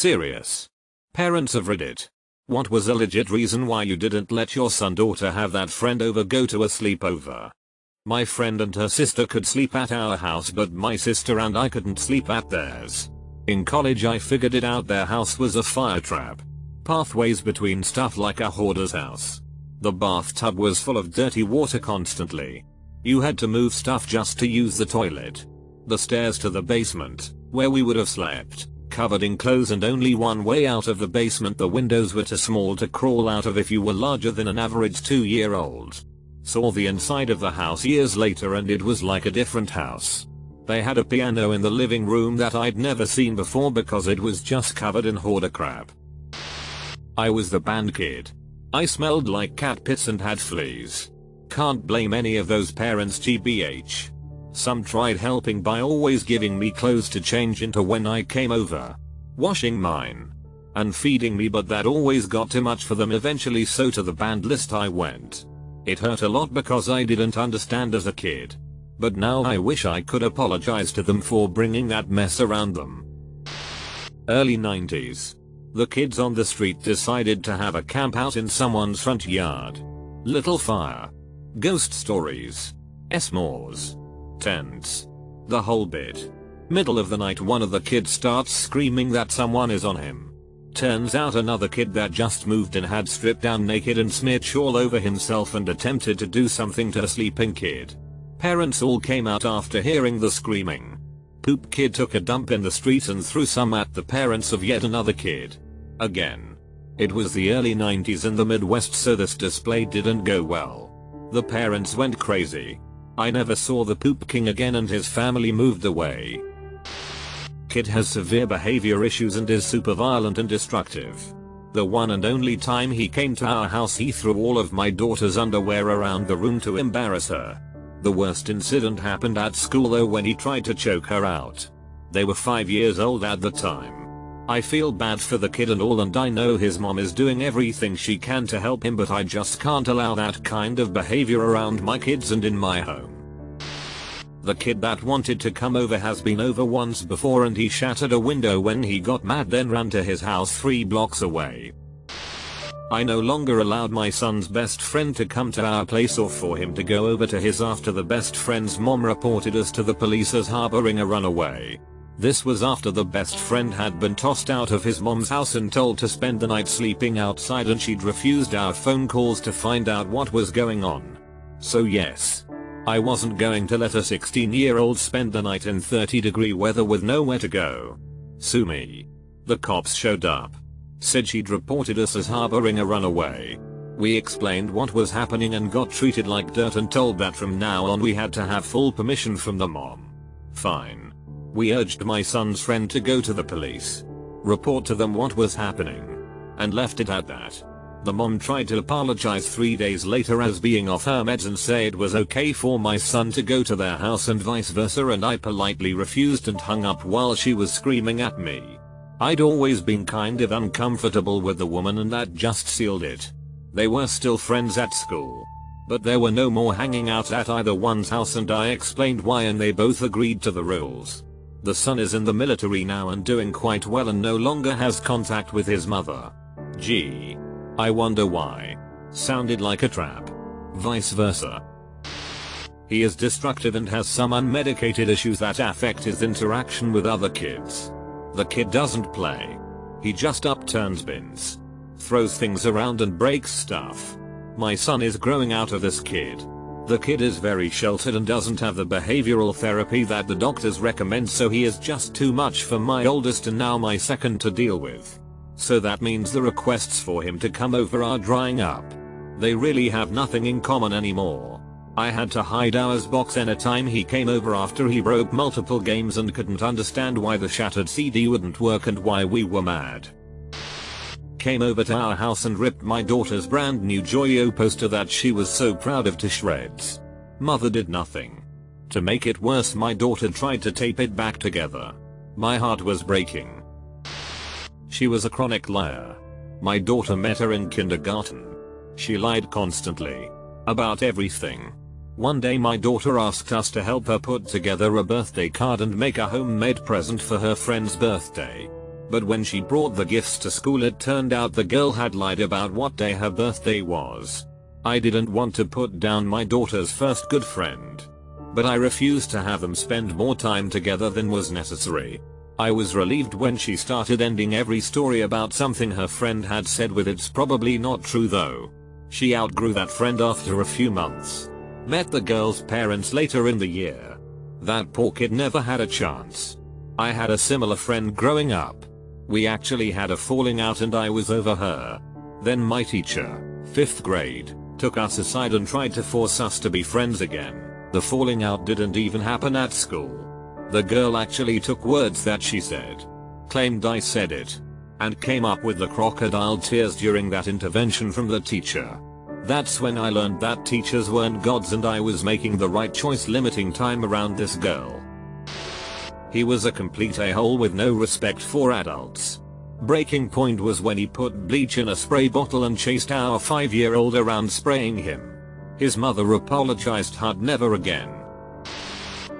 serious. Parents of Reddit. What was a legit reason why you didn't let your son/daughter have that friend over go to a sleepover? My friend and her sister could sleep at our house, but my sister and I couldn't sleep at theirs. In college I figured it out, their house was a fire trap. Pathways between stuff like a hoarder's house. The bathtub was full of dirty water constantly. You had to move stuff just to use the toilet. The stairs to the basement, where we would have slept, covered in clothes and only one way out of the basement. The windows were too small to crawl out of if you were larger than an average 2-year-old. Saw the inside of the house years later and it was like a different house. They had a piano in the living room that I'd never seen before because it was just covered in hoarder crap. I was the band kid. I smelled like cat piss and had fleas. Can't blame any of those parents, GBH. Some tried helping by always giving me clothes to change into when I came over, washing mine, and feeding me, but that always got too much for them eventually, so to the band list I went. It hurt a lot because I didn't understand as a kid. But now I wish I could apologize to them for bringing that mess around them. Early 90s. The kids on the street decided to have a camp out in someone's front yard. Little fire. Ghost stories. S'mores. Tents. The whole bit. Middle of the night one of the kids starts screaming that someone is on him. Turns out another kid that just moved in had stripped down naked and smeared all over himself and attempted to do something to a sleeping kid. Parents all came out after hearing the screaming. Poop kid took a dump in the street and threw some at the parents of yet another kid. Again. It was the early 90s in the Midwest, so this display didn't go well. The parents went crazy. I never saw the poop king again and his family moved away. Kid has severe behavior issues and is super violent and destructive. The one and only time he came to our house he threw all of my daughter's underwear around the room to embarrass her. The worst incident happened at school though, when he tried to choke her out. They were 5 years old at the time. I feel bad for the kid and all, and I know his mom is doing everything she can to help him, but I just can't allow that kind of behavior around my kids and in my home. The kid that wanted to come over has been over once before and he shattered a window when he got mad, then ran to his house 3 blocks away. I no longer allowed my son's best friend to come to our place or for him to go over to his after the best friend's mom reported us to the police as harboring a runaway. This was after the best friend had been tossed out of his mom's house and told to spend the night sleeping outside, and she'd refused our phone calls to find out what was going on. So yes, I wasn't going to let a 16-year-old spend the night in 30-degree weather with nowhere to go. Sue me. The cops showed up. Said she'd reported us as harboring a runaway. We explained what was happening and got treated like dirt and told that from now on we had to have full permission from the mom. Fine. We urged my son's friend to go to the police, report to them what was happening, and left it at that. The mom tried to apologize 3 days later as being off her meds and say it was okay for my son to go to their house and vice versa, and I politely refused and hung up while she was screaming at me. I'd always been kind of uncomfortable with the woman and that just sealed it. They were still friends at school, but there were no more hanging out at either one's house, and I explained why and they both agreed to the rules. The son is in the military now and doing quite well and no longer has contact with his mother. Gee. I wonder why. Sounded like a trap. Vice versa. He is destructive and has some unmedicated issues that affect his interaction with other kids. The kid doesn't play. He just upturns bins, throws things around and breaks stuff. My son is growing out of this kid. The kid is very sheltered and doesn't have the behavioral therapy that the doctors recommend, so he is just too much for my oldest and now my second to deal with. So that means the requests for him to come over are drying up. They really have nothing in common anymore. I had to hide ours box anytime he came over after he broke multiple games and couldn't understand why the shattered CD wouldn't work and why we were mad. Came over to our house and ripped my daughter's brand new Joyo poster that she was so proud of to shreds. Mother did nothing. To make it worse, my daughter tried to tape it back together. My heart was breaking. She was a chronic liar. My daughter met her in kindergarten. She lied constantly. About everything. One day my daughter asked us to help her put together a birthday card and make a homemade present for her friend's birthday. But when she brought the gifts to school, it turned out the girl had lied about what day her birthday was. I didn't want to put down my daughter's first good friend, but I refused to have them spend more time together than was necessary. I was relieved when she started ending every story about something her friend had said with "It's probably not true though." She outgrew that friend after a few months. Met the girl's parents later in the year. That poor kid never had a chance. I had a similar friend growing up. We actually had a falling out and I was over her. Then my teacher, 5th grade, took us aside and tried to force us to be friends again. The falling out didn't even happen at school. The girl actually took words that she said, claimed I said it, and came up with the crocodile tears during that intervention from the teacher. That's when I learned that teachers weren't gods and I was making the right choice limiting time around this girl. He was a complete a-hole with no respect for adults. Breaking point was when he put bleach in a spray bottle and chased our 5-year-old around spraying him. His mother apologized hard, never again.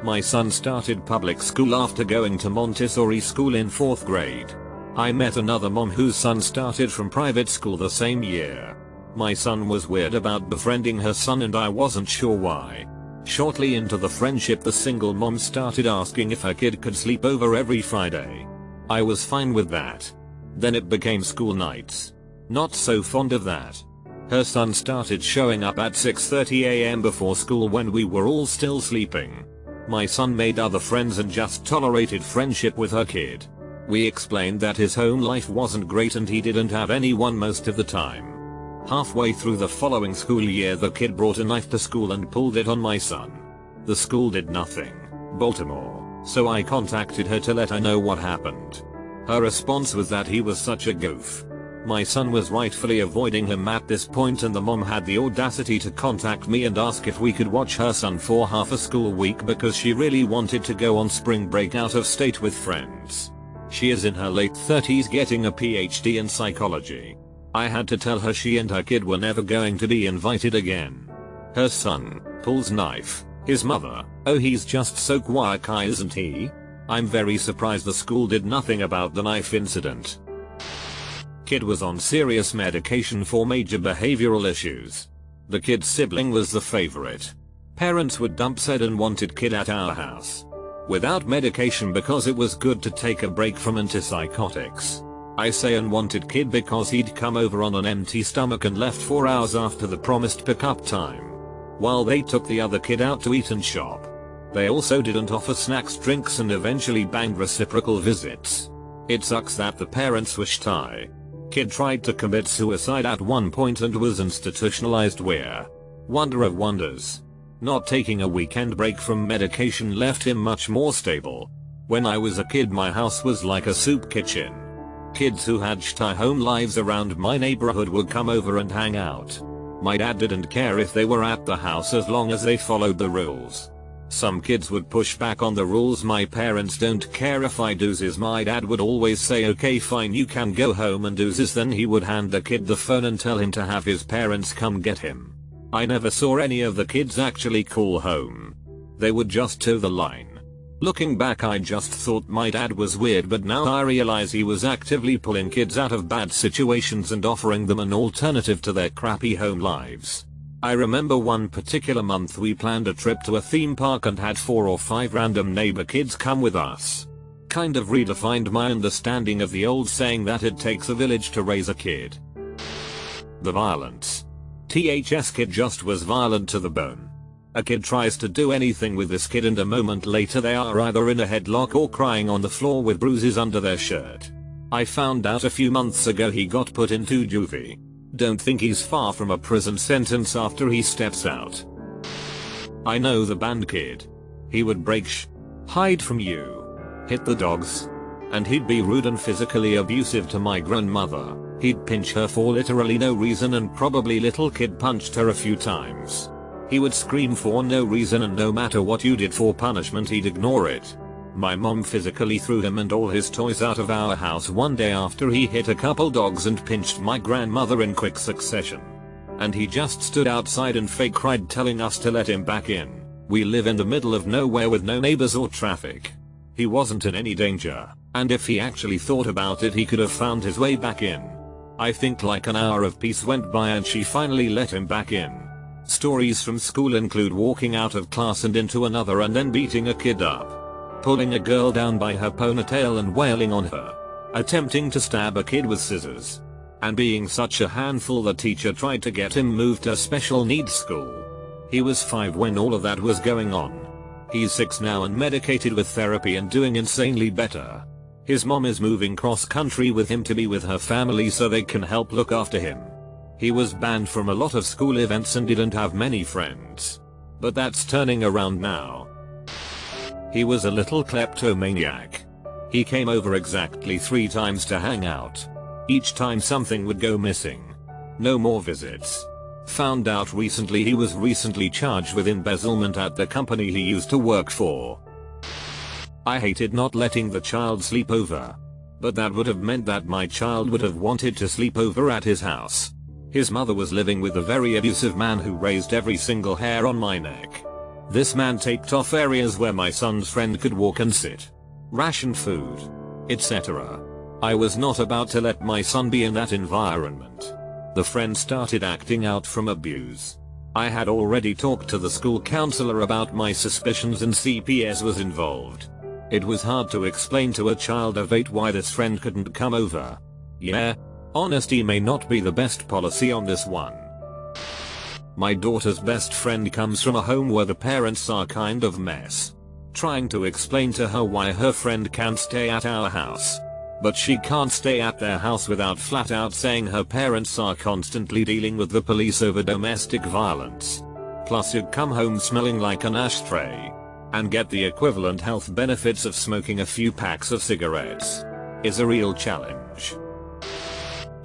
My son started public school after going to Montessori school in 4th grade. I met another mom whose son started from private school the same year. My son was weird about befriending her son and I wasn't sure why. Shortly into the friendship, the single mom started asking if her kid could sleep over every Friday. I was fine with that. Then it became school nights. Not so fond of that. Her son started showing up at 6:30 AM before school when we were all still sleeping. My son made other friends and just tolerated friendship with her kid. We explained that his home life wasn't great and he didn't have anyone most of the time. Halfway through the following school year, the kid brought a knife to school and pulled it on my son. The school did nothing. Baltimore. So I contacted her to let her know what happened. Her response was that he was such a goof. My son was rightfully avoiding him at this point and the mom had the audacity to contact me and ask if we could watch her son for half a school week because she really wanted to go on spring break out of state with friends. She is in her late 30s getting a PhD in psychology. I had to tell her she and her kid were never going to be invited again. Her son pulls knife. His mother, "Oh, he's just so quiet, isn't he?" I'm very surprised the school did nothing about the knife incident. Kid was on serious medication for major behavioral issues. The kid's sibling was the favorite. Parents would dump said and wanted kid at our house. Without medication because it was good to take a break from antipsychotics. I say unwanted kid because he'd come over on an empty stomach and left 4 hours after the promised pickup time. While they took the other kid out to eat and shop. They also didn't offer snacks, drinks and eventually banged reciprocal visits. It sucks that the parents wished I. Kid tried to commit suicide at one point and was institutionalized where? Wonder of wonders. Not taking a weekend break from medication left him much more stable. When I was a kid my house was like a soup kitchen. Kids who had shitty home lives around my neighborhood would come over and hang out. My dad didn't care if they were at the house as long as they followed the rules. Some kids would push back on the rules. My parents don't care if I do this. My dad would always say okay fine you can go home and do this, then he would hand the kid the phone and tell him to have his parents come get him. I never saw any of the kids actually call home. They would just toe the line. Looking back I just thought my dad was weird, but now I realize he was actively pulling kids out of bad situations and offering them an alternative to their crappy home lives. I remember one particular month we planned a trip to a theme park and had 4 or 5 random neighbor kids come with us. Kind of redefined my understanding of the old saying that it takes a village to raise a kid. The violence. THS kid just was violent to the bone. A kid tries to do anything with this kid and a moment later they are either in a headlock or crying on the floor with bruises under their shirt. I found out a few months ago he got put into juvie. Don't think he's far from a prison sentence after he steps out. I know the band kid. He would break hide from you, hit the dogs, and he'd be rude and physically abusive to my grandmother. He'd pinch her for literally no reason and probably little kid punched her a few times. He would scream for no reason and no matter what you did for punishment he'd ignore it. My mom physically threw him and all his toys out of our house one day after he hit a couple dogs and pinched my grandmother in quick succession. And he just stood outside and fake cried telling us to let him back in. We live in the middle of nowhere with no neighbors or traffic. He wasn't in any danger. And if he actually thought about it, he could have found his way back in. I think like an hour of peace went by and she finally let him back in. Stories from school include walking out of class and into another and then beating a kid up, pulling a girl down by her ponytail and wailing on her, attempting to stab a kid with scissors, and being such a handful the teacher tried to get him moved to special needs school. He was 5 when all of that was going on. He's 6 now and medicated with therapy and doing insanely better. His mom is moving cross country with him to be with her family so they can help look after him. He was banned from a lot of school events and didn't have many friends. But that's turning around now. He was a little kleptomaniac. He came over exactly 3 times to hang out. Each time something would go missing. No more visits. Found out recently he was recently charged with embezzlement at the company he used to work for. I hated not letting the child sleep over. But that would have meant that my child would have wanted to sleep over at his house. His mother was living with a very abusive man who raised every single hair on my neck. This man taped off areas where my son's friend could walk and sit, ration food, etc. I was not about to let my son be in that environment. The friend started acting out from abuse. I had already talked to the school counselor about my suspicions and CPS was involved. It was hard to explain to a child of 8 why this friend couldn't come over. Yeah, honesty may not be the best policy on this one. My daughter's best friend comes from a home where the parents are kind of mess. Trying to explain to her why her friend can't stay at our house. But she can't stay at their house without flat out saying her parents are constantly dealing with the police over domestic violence. Plus you'd come home smelling like an ashtray. And get the equivalent health benefits of smoking a few packs of cigarettes. Is a real challenge.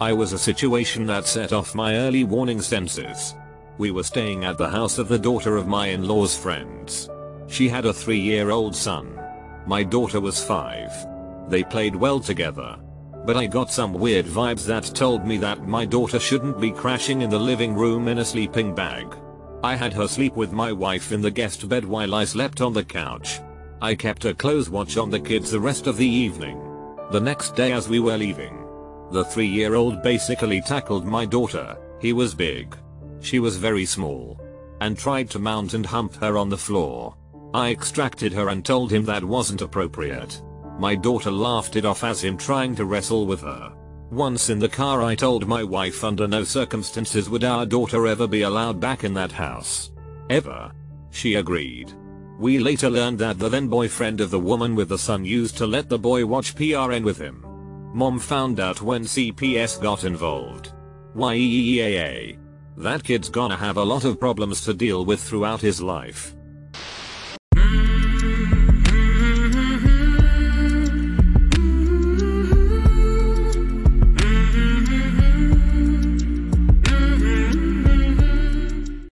I was a situation that set off my early warning senses. We were staying at the house of the daughter of my in-laws' friends. She had a 3-year-old son. My daughter was 5. They played well together. But I got some weird vibes that told me that my daughter shouldn't be crashing in the living room in a sleeping bag. I had her sleep with my wife in the guest bed while I slept on the couch. I kept a close watch on the kids the rest of the evening. The next day as we were leaving, the 3-year-old basically tackled my daughter. He was big. She was very small. And tried to mount and hump her on the floor. I extracted her and told him that wasn't appropriate. My daughter laughed it off as him trying to wrestle with her. Once in the car I told my wife under no circumstances would our daughter ever be allowed back in that house. Ever. She agreed. We later learned that the then boyfriend of the woman with the son used to let the boy watch PRN with him. Mom found out when CPS got involved. That kid's gonna have a lot of problems to deal with throughout his life.